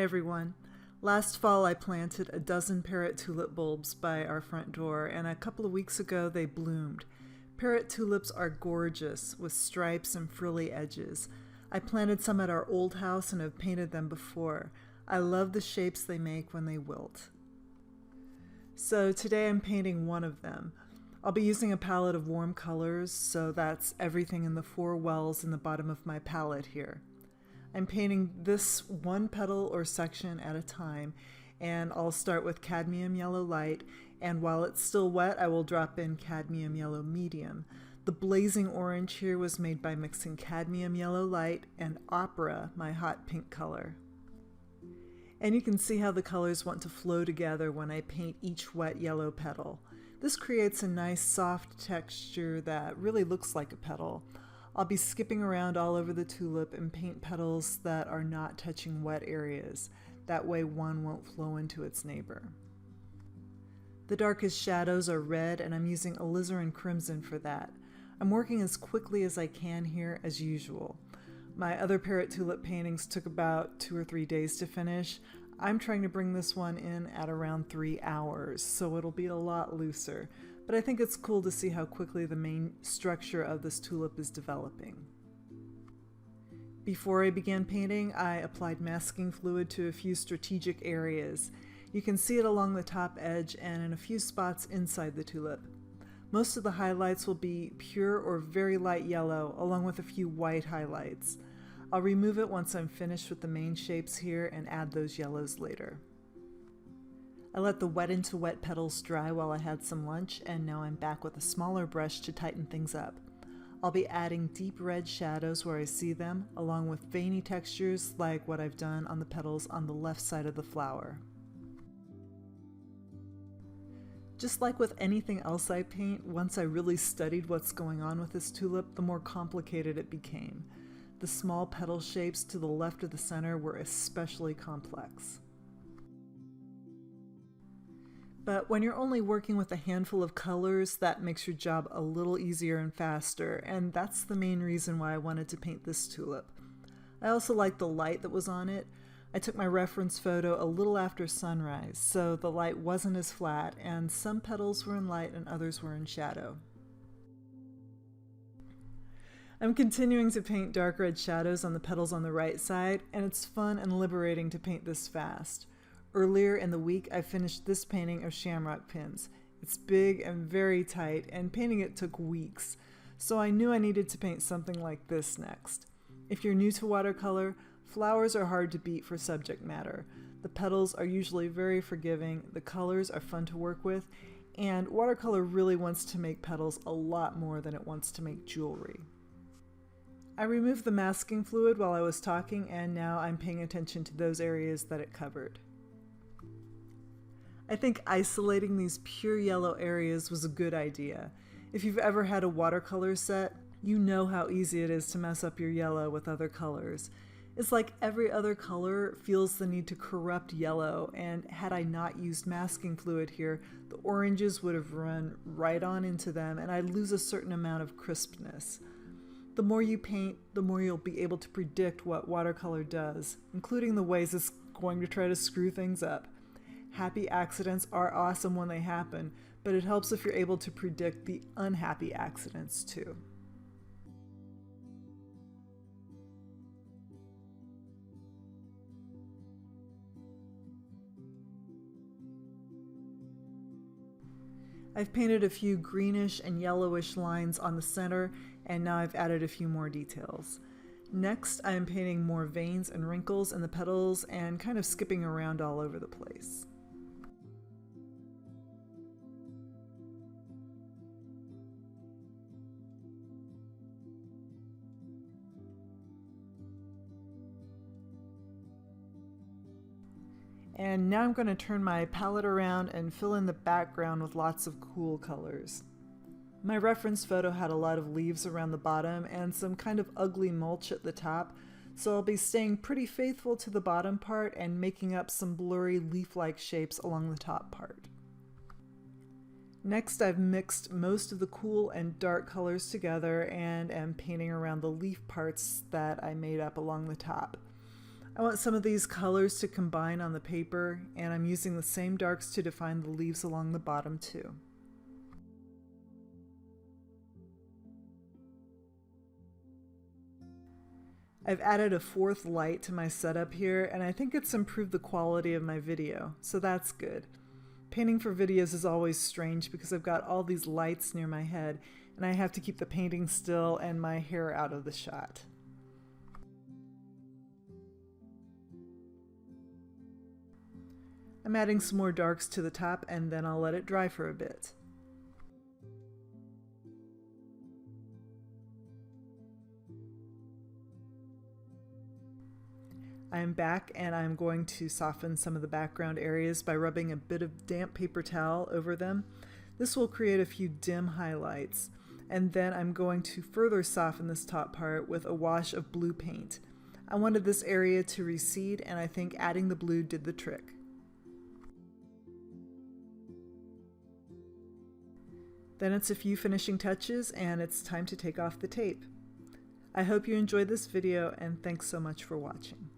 everyone. Last fall I planted a dozen parrot tulip bulbs by our front door, and a couple of weeks ago they bloomed. Parrot tulips are gorgeous with stripes and frilly edges. I planted some at our old house and have painted them before. I love the shapes they make when they wilt. So today I'm painting one of them. I'll be using a palette of warm colors, so that's everything in the four wells in the bottom of my palette here. I'm painting this one petal or section at a time, and I'll start with cadmium yellow light, and while it's still wet I will drop in cadmium yellow medium. The blazing orange here was made by mixing cadmium yellow light and opera, my hot pink color. And you can see how the colors want to flow together when I paint each wet yellow petal. This creates a nice soft texture that really looks like a petal. I'll be skipping around all over the tulip and paint petals that are not touching wet areas. That way one won't flow into its neighbor. The darkest shadows are red, and I'm using alizarin crimson for that. I'm working as quickly as I can here as usual. My other parrot tulip paintings took about 2 or 3 days to finish. I'm trying to bring this one in at around 3 hours, so it'll be a lot looser. But I think it's cool to see how quickly the main structure of this tulip is developing. Before I began painting, I applied masking fluid to a few strategic areas. You can see it along the top edge and in a few spots inside the tulip. Most of the highlights will be pure or very light yellow, along with a few white highlights. I'll remove it once I'm finished with the main shapes here and add those yellows later. I let the wet into wet petals dry while I had some lunch, and now I'm back with a smaller brush to tighten things up. I'll be adding deep red shadows where I see them, along with veiny textures like what I've done on the petals on the left side of the flower. Just like with anything else I paint, once I really studied what's going on with this tulip, the more complicated it became. The small petal shapes to the left of the center were especially complex. But when you're only working with a handful of colors, that makes your job a little easier and faster, and that's the main reason why I wanted to paint this tulip. I also liked the light that was on it. I took my reference photo a little after sunrise, so the light wasn't as flat, and some petals were in light and others were in shadow. I'm continuing to paint dark red shadows on the petals on the right side, and it's fun and liberating to paint this fast. Earlier in the week, I finished this painting of shamrock pins. It's big and very tight, and painting it took weeks, so I knew I needed to paint something like this next. If you're new to watercolor, flowers are hard to beat for subject matter. The petals are usually very forgiving, the colors are fun to work with, and watercolor really wants to make petals a lot more than it wants to make jewelry. I removed the masking fluid while I was talking, and now I'm paying attention to those areas that it covered. I think isolating these pure yellow areas was a good idea. If you've ever had a watercolor set, you know how easy it is to mess up your yellow with other colors. It's like every other color feels the need to corrupt yellow, and had I not used masking fluid here, the oranges would have run right on into them and I'd lose a certain amount of crispness. The more you paint, the more you'll be able to predict what watercolor does, including the ways it's going to try to screw things up. Happy accidents are awesome when they happen, but it helps if you're able to predict the unhappy accidents too. I've painted a few greenish and yellowish lines on the center, and now I've added a few more details. Next, I am painting more veins and wrinkles in the petals and kind of skipping around all over the place. And now I'm going to turn my palette around and fill in the background with lots of cool colors. My reference photo had a lot of leaves around the bottom and some kind of ugly mulch at the top, so I'll be staying pretty faithful to the bottom part and making up some blurry leaf-like shapes along the top part. Next, I've mixed most of the cool and dark colors together and am painting around the leaf parts that I made up along the top. I want some of these colors to combine on the paper, and I'm using the same darks to define the leaves along the bottom too. I've added a fourth light to my setup here, and I think it's improved the quality of my video, so that's good. Painting for videos is always strange because I've got all these lights near my head, and I have to keep the painting still and my hair out of the shot. I'm adding some more darks to the top, and then I'll let it dry for a bit. I'm back, and I'm going to soften some of the background areas by rubbing a bit of damp paper towel over them. This will create a few dim highlights, and then I'm going to further soften this top part with a wash of blue paint. I wanted this area to recede, and I think adding the blue did the trick. Then it's a few finishing touches, and it's time to take off the tape. I hope you enjoyed this video, and thanks so much for watching.